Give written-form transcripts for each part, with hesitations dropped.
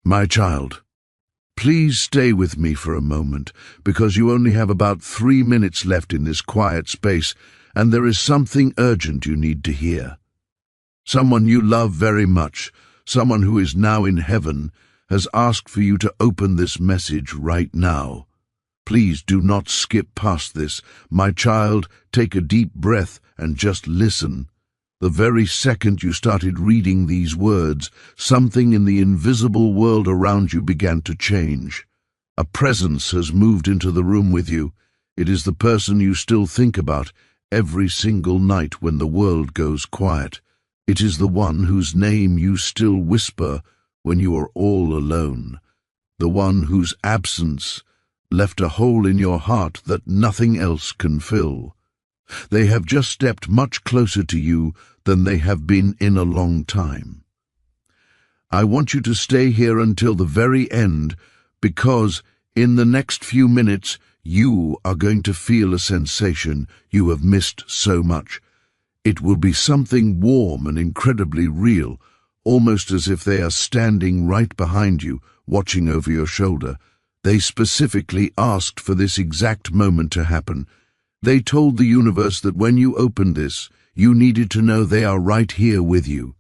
My child, please stay with me for a moment, because you only have about 3 minutes left in this quiet space, and there is something urgent you need to hear. Someone you love very much, someone who is now in heaven, has asked for you to open this message right now. Please do not skip past this. My child, take a deep breath and just listen. The very second you started reading these words, something in the invisible world around you began to change. A presence has moved into the room with you. It is the person you still think about every single night when the world goes quiet. It is the one whose name you still whisper when you are all alone. The one whose absence left a hole in your heart that nothing else can fill. They have just stepped much closer to you than they have been in a long time. I want you to stay here until the very end, because in the next few minutes you are going to feel a sensation you have missed so much. It will be something warm and incredibly real, almost as if they are standing right behind you, watching over your shoulder. They specifically asked for this exact moment to happen. They told the universe that when you opened this, you needed to know they are right here with you.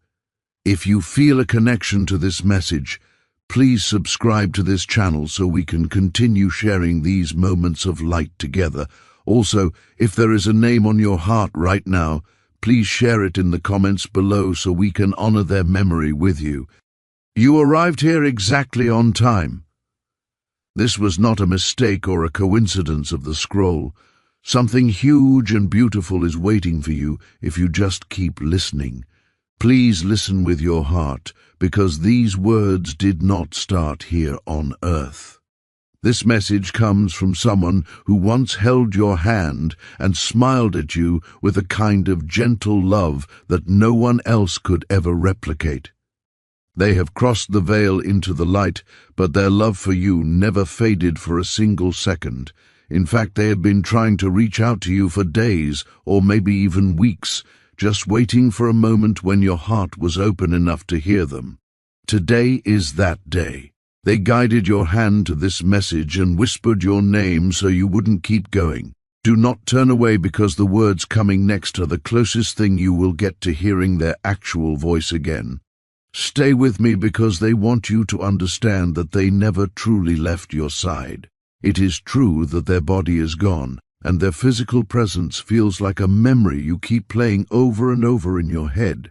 If you feel a connection to this message, please subscribe to this channel so we can continue sharing these moments of light together. Also, if there is a name on your heart right now, please share it in the comments below so we can honor their memory with you. You arrived here exactly on time. This was not a mistake or a coincidence of the scroll. Something huge and beautiful is waiting for you if you just keep listening. Please listen with your heart, because these words did not start here on earth. This message comes from someone who once held your hand and smiled at you with a kind of gentle love that no one else could ever replicate. They have crossed the veil into the light, but their love for you never faded for a single second. In fact, they have been trying to reach out to you for days, or maybe even weeks, just waiting for a moment when your heart was open enough to hear them. Today is that day. They guided your hand to this message and whispered your name so you wouldn't keep going. Do not turn away, because the words coming next are the closest thing you will get to hearing their actual voice again. Stay with me, because they want you to understand that they never truly left your side. It is true that their body is gone, and their physical presence feels like a memory you keep playing over and over in your head.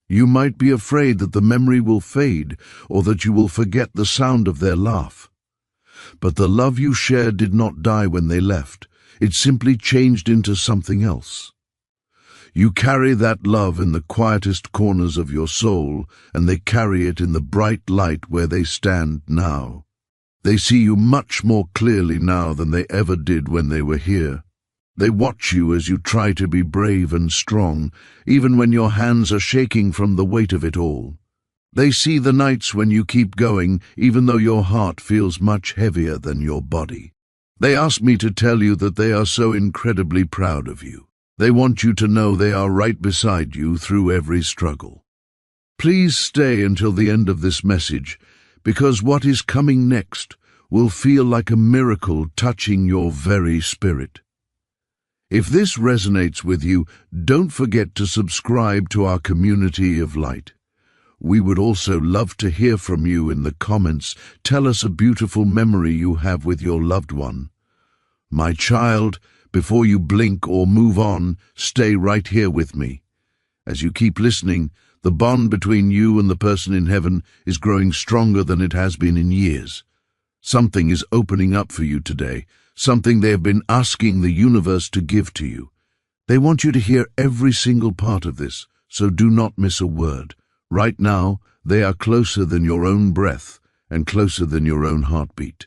You might be afraid that the memory will fade, or that you will forget the sound of their laugh. But the love you shared did not die when they left. It simply changed into something else. You carry that love in the quietest corners of your soul, and they carry it in the bright light where they stand now. They see you much more clearly now than they ever did when they were here. They watch you as you try to be brave and strong, even when your hands are shaking from the weight of it all. They see the nights when you keep going, even though your heart feels much heavier than your body. They ask me to tell you that they are so incredibly proud of you. They want you to know they are right beside you through every struggle. Please stay until the end of this message, because what is coming next will feel like a miracle touching your very spirit. If this resonates with you, don't forget to subscribe to our community of light. We would also love to hear from you in the comments. Tell us a beautiful memory you have with your loved one. My child, before you blink or move on, stay right here with me. As you keep listening, the bond between you and the person in heaven is growing stronger than it has been in years. Something is opening up for you today, something they have been asking the universe to give to you. They want you to hear every single part of this, so do not miss a word. Right now, they are closer than your own breath and closer than your own heartbeat.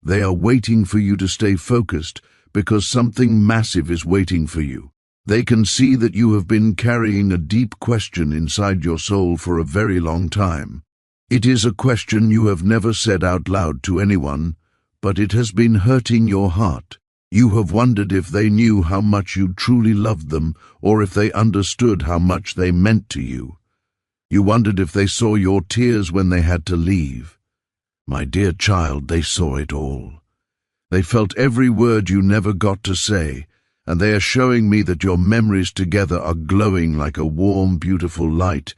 They are waiting for you to stay focused, because something massive is waiting for you. They can see that you have been carrying a deep question inside your soul for a very long time. It is a question you have never said out loud to anyone, but it has been hurting your heart. You have wondered if they knew how much you truly loved them, or if they understood how much they meant to you. You wondered if they saw your tears when they had to leave. My dear child, they saw it all. They felt every word you never got to say, and they are showing me that your memories together are glowing like a warm, beautiful light.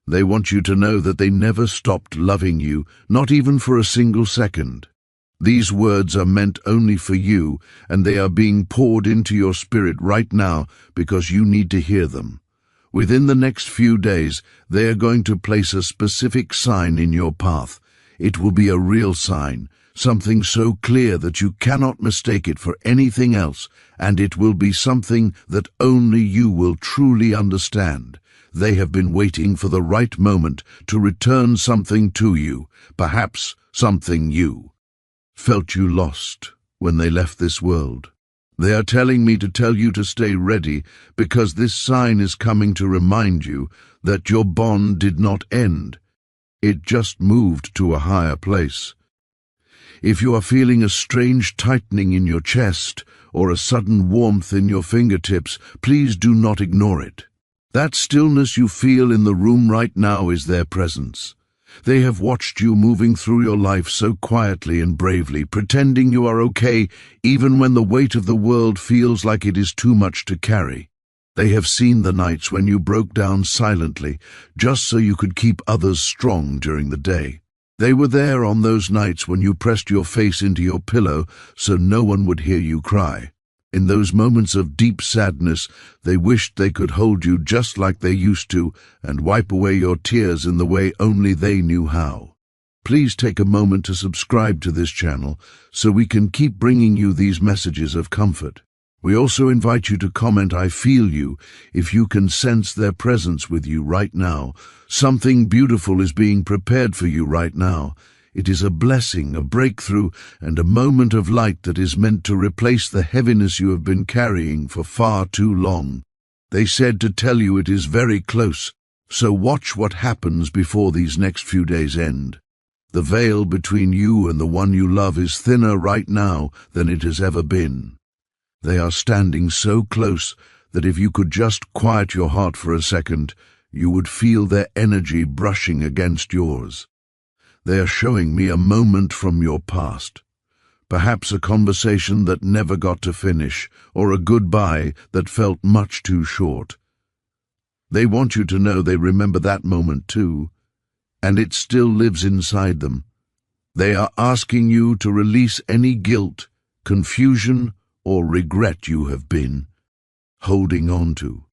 They want you to know that they never stopped loving you, not even for a single second. These words are meant only for you, and they are being poured into your spirit right now because you need to hear them. Within the next few days, they are going to place a specific sign in your path. It will be a real sign, something so clear that you cannot mistake it for anything else, and it will be something that only you will truly understand. They have been waiting for the right moment to return something to you, perhaps something you felt you lost when they left this world. They are telling me to tell you to stay ready because this sign is coming to remind you that your bond did not end. It just moved to a higher place. If you are feeling a strange tightening in your chest or a sudden warmth in your fingertips, please do not ignore it. That stillness you feel in the room right now is their presence. They have watched you moving through your life so quietly and bravely, pretending you are okay even when the weight of the world feels like it is too much to carry. They have seen the nights when you broke down silently, just so you could keep others strong during the day. They were there on those nights when you pressed your face into your pillow so no one would hear you cry. In those moments of deep sadness, they wished they could hold you just like they used to and wipe away your tears in the way only they knew how. Please take a moment to subscribe to this channel so we can keep bringing you these messages of comfort. We also invite you to comment "I feel you" if you can sense their presence with you right now. Something beautiful is being prepared for you right now. It is a blessing, a breakthrough, and a moment of light that is meant to replace the heaviness you have been carrying for far too long. They said to tell you it is very close, so watch what happens before these next few days end. The veil between you and the one you love is thinner right now than it has ever been. They are standing so close that if you could just quiet your heart for a second, you would feel their energy brushing against yours. They are showing me a moment from your past, perhaps a conversation that never got to finish, or a goodbye that felt much too short. They want you to know they remember that moment too, and it still lives inside them. They are asking you to release any guilt, confusion, or regret you have been holding on to.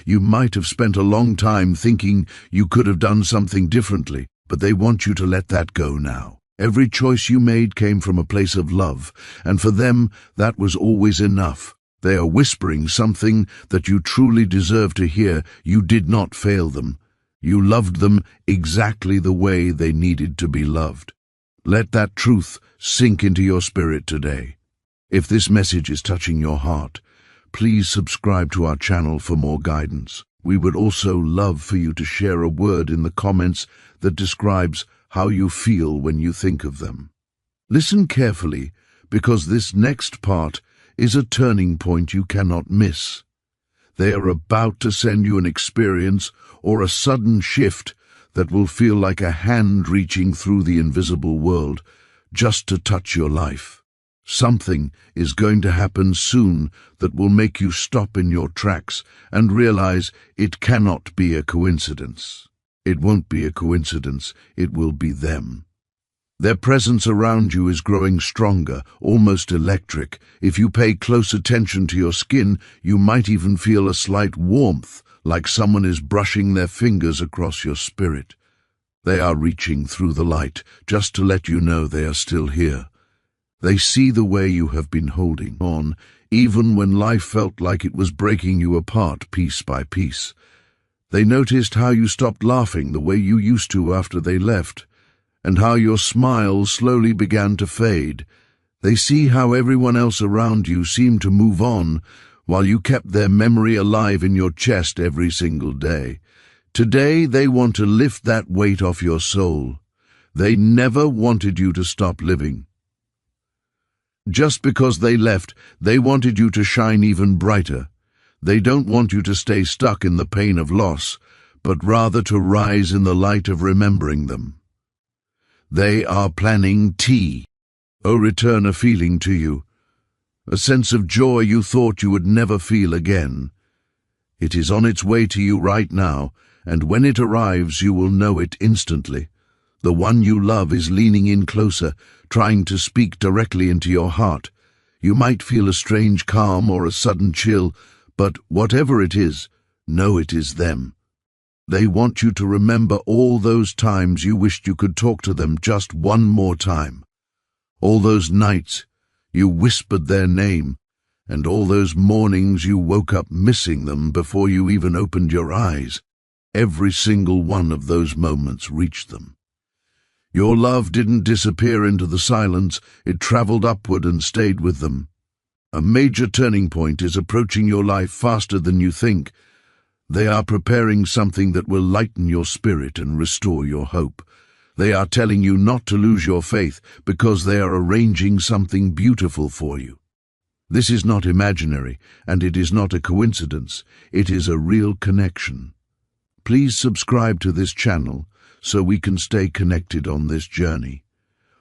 You might have spent a long time thinking you could have done something differently, but they want you to let that go now. Every choice you made came from a place of love, and for them, that was always enough. They are whispering something that you truly deserve to hear. You did not fail them. You loved them exactly the way they needed to be loved. Let that truth sink into your spirit today. If this message is touching your heart, please subscribe to our channel for more guidance. We would also love for you to share a word in the comments that describes how you feel when you think of them. Listen carefully, because this next part is a turning point you cannot miss. They are about to send you an experience or a sudden shift that will feel like a hand reaching through the invisible world just to touch your life. Something is going to happen soon that will make you stop in your tracks and realize it cannot be a coincidence. It won't be a coincidence, it will be them. Their presence around you is growing stronger, almost electric. If you pay close attention to your skin, you might even feel a slight warmth, like someone is brushing their fingers across your spirit. They are reaching through the light, just to let you know they are still here. They see the way you have been holding on, even when life felt like it was breaking you apart piece by piece. They noticed how you stopped laughing the way you used to after they left, and how your smile slowly began to fade. They see how everyone else around you seemed to move on, while you kept their memory alive in your chest every single day. Today they want to lift that weight off your soul. They never wanted you to stop living. Just because they left, they wanted you to shine even brighter. They don't want you to stay stuck in the pain of loss, but rather to rise in the light of remembering them. They are planning tea. Oh, return a feeling to you, a sense of joy you thought you would never feel again. It is on its way to you right now, and when it arrives you will know it instantly. The one you love is leaning in closer, trying to speak directly into your heart. You might feel a strange calm or a sudden chill, but whatever it is, know it is them. They want you to remember all those times you wished you could talk to them just one more time. All those nights you whispered their name, and all those mornings you woke up missing them before you even opened your eyes. Every single one of those moments reached them. Your love didn't disappear into the silence, it traveled upward and stayed with them. A major turning point is approaching your life faster than you think. They are preparing something that will lighten your spirit and restore your hope. They are telling you not to lose your faith because they are arranging something beautiful for you. This is not imaginary, and it is not a coincidence. It is a real connection. Please subscribe to this channel so we can stay connected on this journey.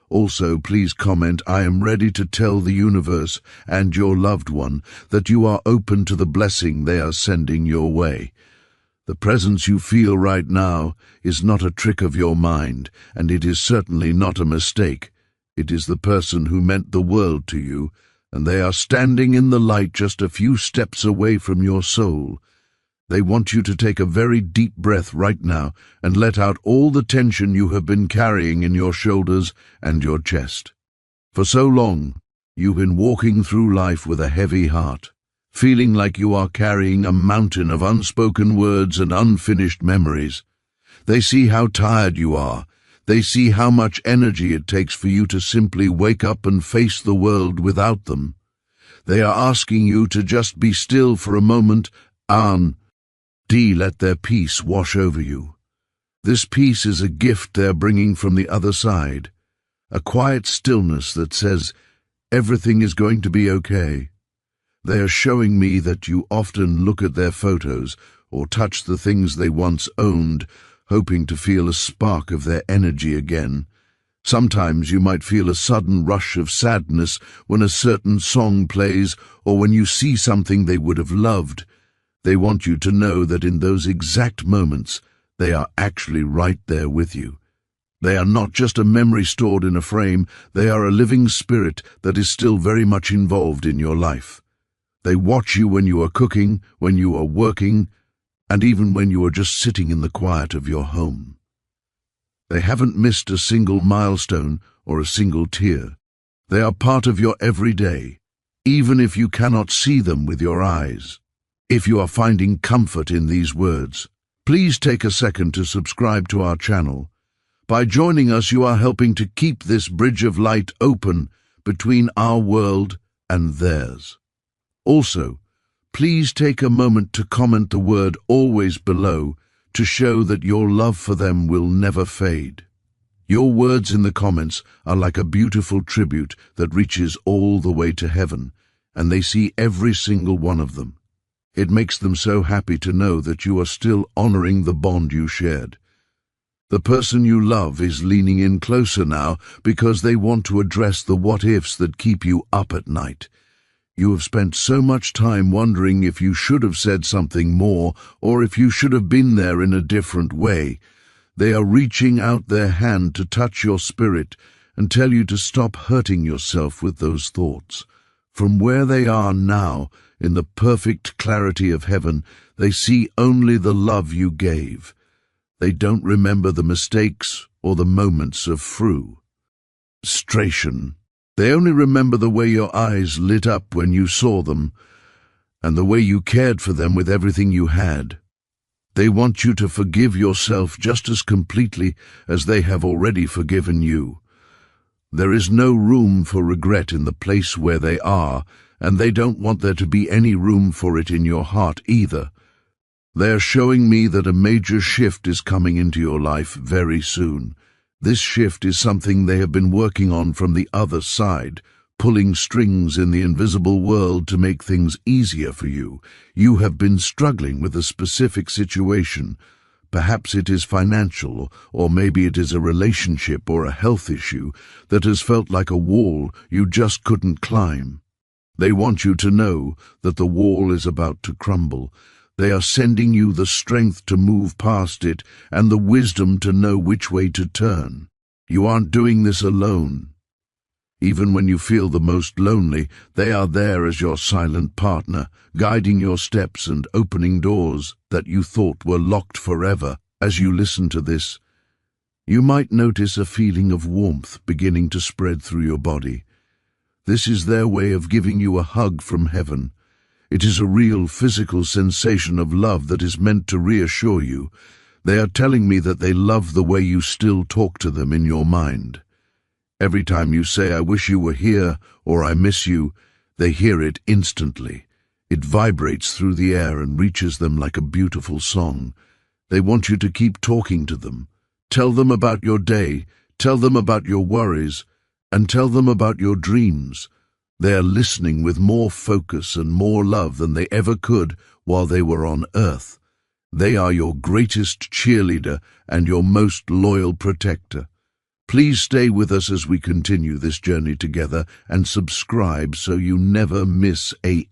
Also, please comment, "I am ready to tell the universe and your loved one that you are open to the blessing they are sending your way." The presence you feel right now is not a trick of your mind, and it is certainly not a mistake. It is the person who meant the world to you, and they are standing in the light just a few steps away from your soul. They want you to take a very deep breath right now and let out all the tension you have been carrying in your shoulders and your chest. For so long, you've been walking through life with a heavy heart, feeling like you are carrying a mountain of unspoken words and unfinished memories. They see how tired you are. They see how much energy it takes for you to simply wake up and face the world without them. They are asking you to just be still for a moment and let their peace wash over you. This peace is a gift they're bringing from the other side, a quiet stillness that says, everything is going to be okay. They are showing me that you often look at their photos or touch the things they once owned, hoping to feel a spark of their energy again. Sometimes you might feel a sudden rush of sadness when a certain song plays or when you see something they would have loved. They want you to know that in those exact moments, they are actually right there with you. They are not just a memory stored in a frame, they are a living spirit that is still very much involved in your life. They watch you when you are cooking, when you are working, and even when you are just sitting in the quiet of your home. They haven't missed a single milestone or a single tear. They are part of your everyday, even if you cannot see them with your eyes. If you are finding comfort in these words, please take a second to subscribe to our channel. By joining us, you are helping to keep this bridge of light open between our world and theirs. Also, please take a moment to comment the word "always" below to show that your love for them will never fade. Your words in the comments are like a beautiful tribute that reaches all the way to heaven, and they see every single one of them. It makes them so happy to know that you are still honoring the bond you shared. The person you love is leaning in closer now because they want to address the what-ifs that keep you up at night. You have spent so much time wondering if you should have said something more or if you should have been there in a different way. They are reaching out their hand to touch your spirit and tell you to stop hurting yourself with those thoughts. From where they are now, in the perfect clarity of heaven, they see only the love you gave. They don't remember the mistakes or the moments of frustration. They only remember the way your eyes lit up when you saw them, and the way you cared for them with everything you had. They want you to forgive yourself just as completely as they have already forgiven you. There is no room for regret in the place where they are, and they don't want there to be any room for it in your heart either. They are showing me that a major shift is coming into your life very soon. This shift is something they have been working on from the other side, pulling strings in the invisible world to make things easier for you. You have been struggling with a specific situation, Perhaps it is financial, or maybe it is a relationship or a health issue that has felt like a wall you just couldn't climb. They want you to know that the wall is about to crumble. They are sending you the strength to move past it and the wisdom to know which way to turn. You aren't doing this alone. Even when you feel the most lonely, they are there as your silent partner, guiding your steps and opening doors that you thought were locked forever. As you listen to this, you might notice a feeling of warmth beginning to spread through your body. This is their way of giving you a hug from heaven. It is a real physical sensation of love that is meant to reassure you. They are telling me that they love the way you still talk to them in your mind. Every time you say, "I wish you were here," or "I miss you," they hear it instantly. It vibrates through the air and reaches them like a beautiful song. They want you to keep talking to them. Tell them about your day, tell them about your worries, and tell them about your dreams. They are listening with more focus and more love than they ever could while they were on earth. They are your greatest cheerleader and your most loyal protector. Please stay with us as we continue this journey together and subscribe so you never miss a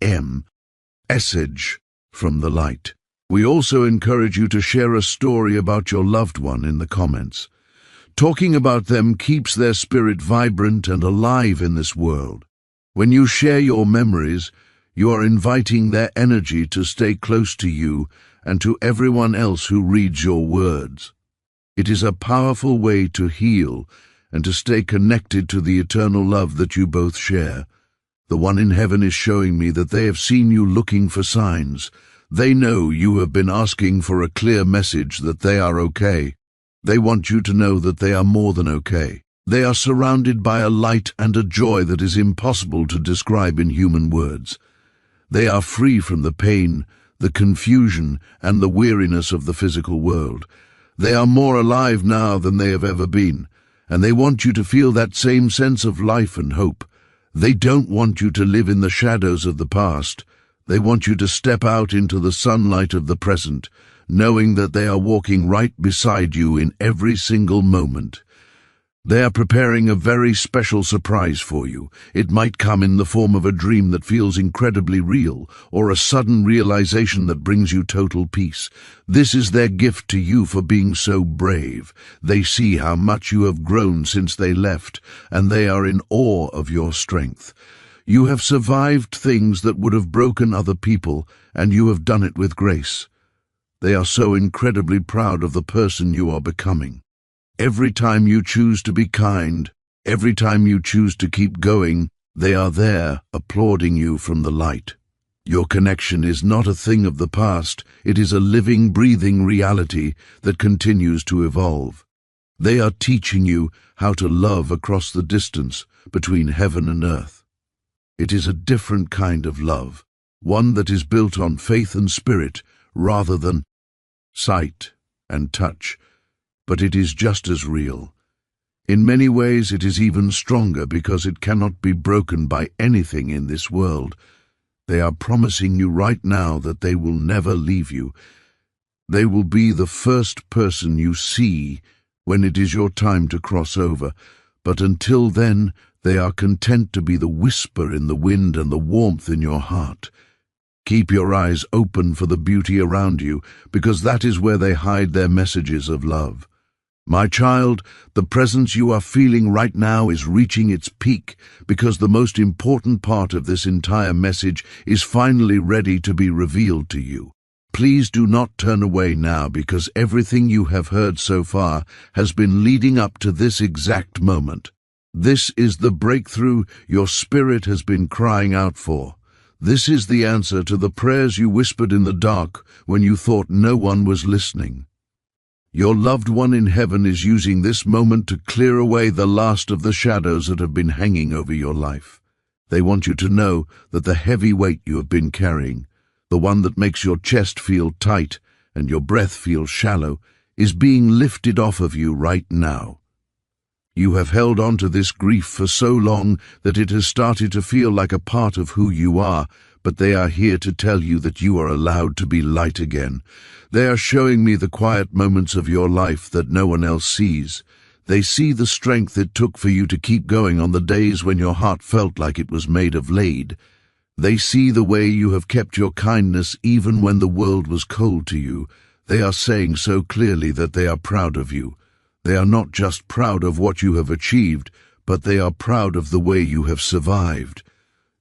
message from the light. We also encourage you to share a story about your loved one in the comments. Talking about them keeps their spirit vibrant and alive in this world. When you share your memories, you are inviting their energy to stay close to you and to everyone else who reads your words. It is a powerful way to heal and to stay connected to the eternal love that you both share. The one in heaven is showing me that they have seen you looking for signs. They know you have been asking for a clear message that they are okay. They want you to know that they are more than okay. They are surrounded by a light and a joy that is impossible to describe in human words. They are free from the pain, the confusion, and the weariness of the physical world. They are more alive now than they have ever been, and they want you to feel that same sense of life and hope. They don't want you to live in the shadows of the past. They want you to step out into the sunlight of the present, knowing that they are walking right beside you in every single moment. They are preparing a very special surprise for you. It might come in the form of a dream that feels incredibly real, or a sudden realization that brings you total peace. This is their gift to you for being so brave. They see how much you have grown since they left, and they are in awe of your strength. You have survived things that would have broken other people, and you have done it with grace. They are so incredibly proud of the person you are becoming. Every time you choose to be kind, every time you choose to keep going, they are there, applauding you from the light. Your connection is not a thing of the past, it is a living, breathing reality that continues to evolve. They are teaching you how to love across the distance between heaven and earth. It is a different kind of love, one that is built on faith and spirit rather than sight and touch. But it is just as real. In many ways it is even stronger because it cannot be broken by anything in this world. They are promising you right now that they will never leave you. They will be the first person you see when it is your time to cross over, but until then they are content to be the whisper in the wind and the warmth in your heart. Keep your eyes open for the beauty around you, because that is where they hide their messages of love. My child, the presence you are feeling right now is reaching its peak because the most important part of this entire message is finally ready to be revealed to you. Please do not turn away now because everything you have heard so far has been leading up to this exact moment. This is the breakthrough your spirit has been crying out for. This is the answer to the prayers you whispered in the dark when you thought no one was listening. Your loved one in heaven is using this moment to clear away the last of the shadows that have been hanging over your life. They want you to know that the heavy weight you have been carrying, the one that makes your chest feel tight and your breath feel shallow, is being lifted off of you right now. You have held on to this grief for so long that it has started to feel like a part of who you are, but they are here to tell you that you are allowed to be light again. They are showing me the quiet moments of your life that no one else sees. They see the strength it took for you to keep going on the days when your heart felt like it was made of lead. They see the way you have kept your kindness even when the world was cold to you. They are saying so clearly that they are proud of you. They are not just proud of what you have achieved, but they are proud of the way you have survived.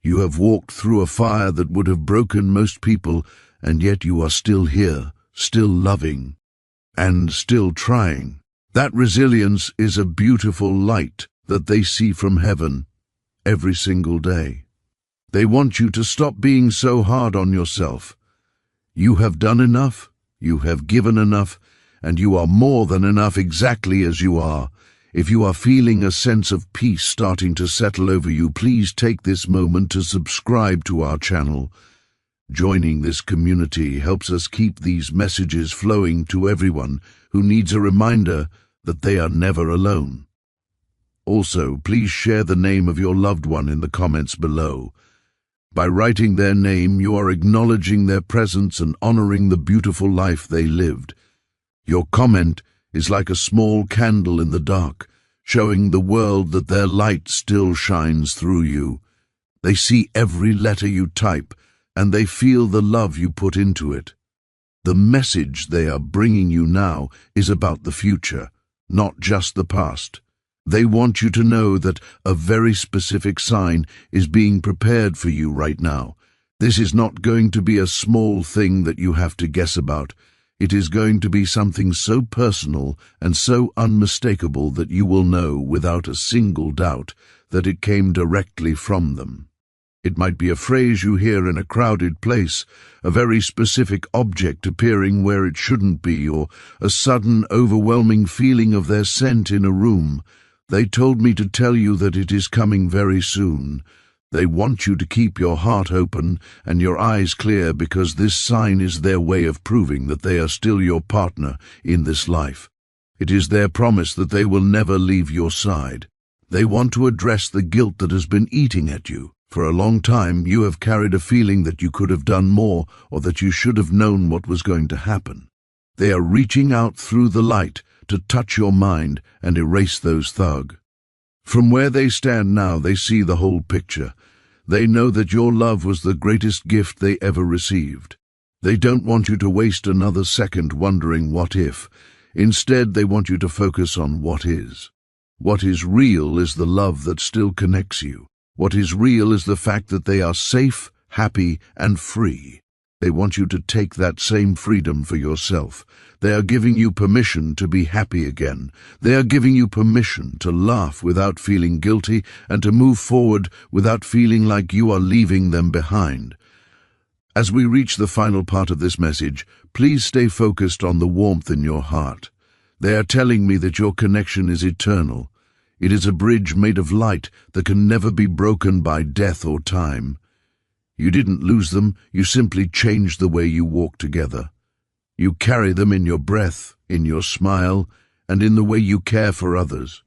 You have walked through a fire that would have broken most people, and yet you are still here, still loving, and still trying. That resilience is a beautiful light that they see from heaven every single day. They want you to stop being so hard on yourself. You have done enough, you have given enough, and you are more than enough exactly as you are. If you are feeling a sense of peace starting to settle over you, please take this moment to subscribe to our channel. Joining this community helps us keep these messages flowing to everyone who needs a reminder that they are never alone. Also, please share the name of your loved one in the comments below. By writing their name, you are acknowledging their presence and honoring the beautiful life they lived. Your comment is like a small candle in the dark, showing the world that their light still shines through you. They see every letter you type, and they feel the love you put into it. The message they are bringing you now is about the future, not just the past. They want you to know that a very specific sign is being prepared for you right now. This is not going to be a small thing that you have to guess about. It is going to be something so personal and so unmistakable that you will know without a single doubt that it came directly from them. It might be a phrase you hear in a crowded place, a very specific object appearing where it shouldn't be, or a sudden, overwhelming feeling of their scent in a room. They told me to tell you that it is coming very soon. They want you to keep your heart open and your eyes clear, because this sign is their way of proving that they are still your partner in this life. It is their promise that they will never leave your side. They want to address the guilt that has been eating at you. For a long time, you have carried a feeling that you could have done more, or that you should have known what was going to happen. They are reaching out through the light to touch your mind and erase those thugs. From where they stand now, they see the whole picture. They know that your love was the greatest gift they ever received. They don't want you to waste another second wondering what if. Instead, they want you to focus on what is. What is real is the love that still connects you. What is real is the fact that they are safe, happy, and free. They want you to take that same freedom for yourself. They are giving you permission to be happy again. They are giving you permission to laugh without feeling guilty and to move forward without feeling like you are leaving them behind. As we reach the final part of this message, please stay focused on the warmth in your heart. They are telling me that your connection is eternal. It is a bridge made of light that can never be broken by death or time. You didn't lose them, you simply changed the way you walk together. You carry them in your breath, in your smile, and in the way you care for others.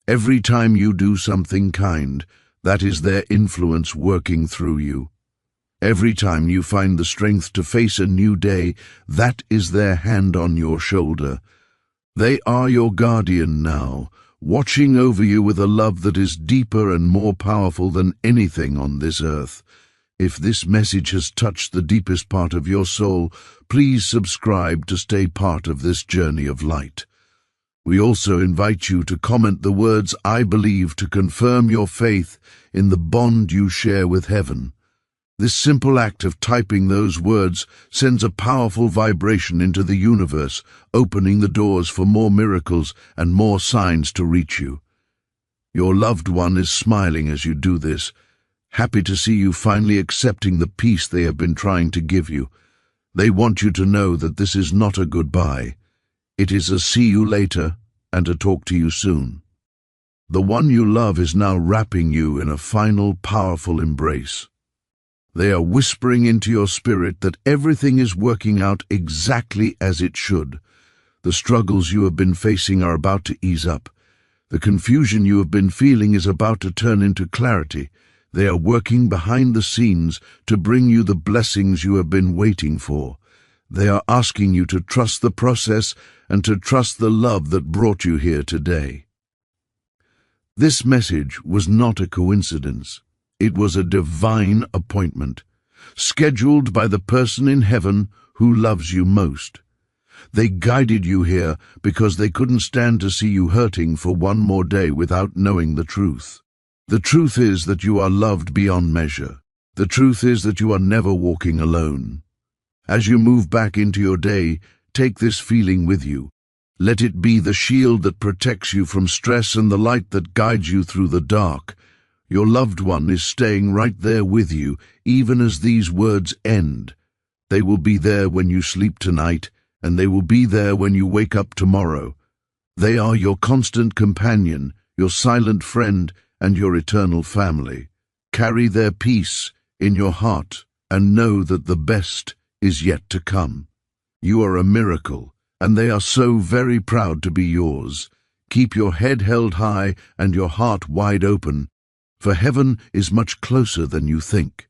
Every time you do something kind, that is their influence working through you. Every time you find the strength to face a new day, that is their hand on your shoulder. They are your guardian now, watching over you with a love that is deeper and more powerful than anything on this earth. If this message has touched the deepest part of your soul, please subscribe to stay part of this journey of light. We also invite you to comment the words "I believe" to confirm your faith in the bond you share with heaven. This simple act of typing those words sends a powerful vibration into the universe, opening the doors for more miracles and more signs to reach you. Your loved one is smiling as you do this, happy to see you finally accepting the peace they have been trying to give you. They want you to know that this is not a goodbye. It is a see you later and a talk to you soon. The one you love is now wrapping you in a final, powerful embrace. They are whispering into your spirit that everything is working out exactly as it should. The struggles you have been facing are about to ease up. The confusion you have been feeling is about to turn into clarity. They are working behind the scenes to bring you the blessings you have been waiting for. They are asking you to trust the process and to trust the love that brought you here today. This message was not a coincidence. It was a divine appointment, scheduled by the person in heaven who loves you most. They guided you here because they couldn't stand to see you hurting for one more day without knowing the truth. The truth is that you are loved beyond measure. The truth is that you are never walking alone. As you move back into your day, take this feeling with you. Let it be the shield that protects you from stress and the light that guides you through the dark. Your loved one is staying right there with you, even as these words end. They will be there when you sleep tonight, and they will be there when you wake up tomorrow. They are your constant companion, your silent friend, and your eternal family. Carry their peace in your heart and know that the best is yet to come. You are a miracle, and they are so very proud to be yours. Keep your head held high and your heart wide open, for heaven is much closer than you think.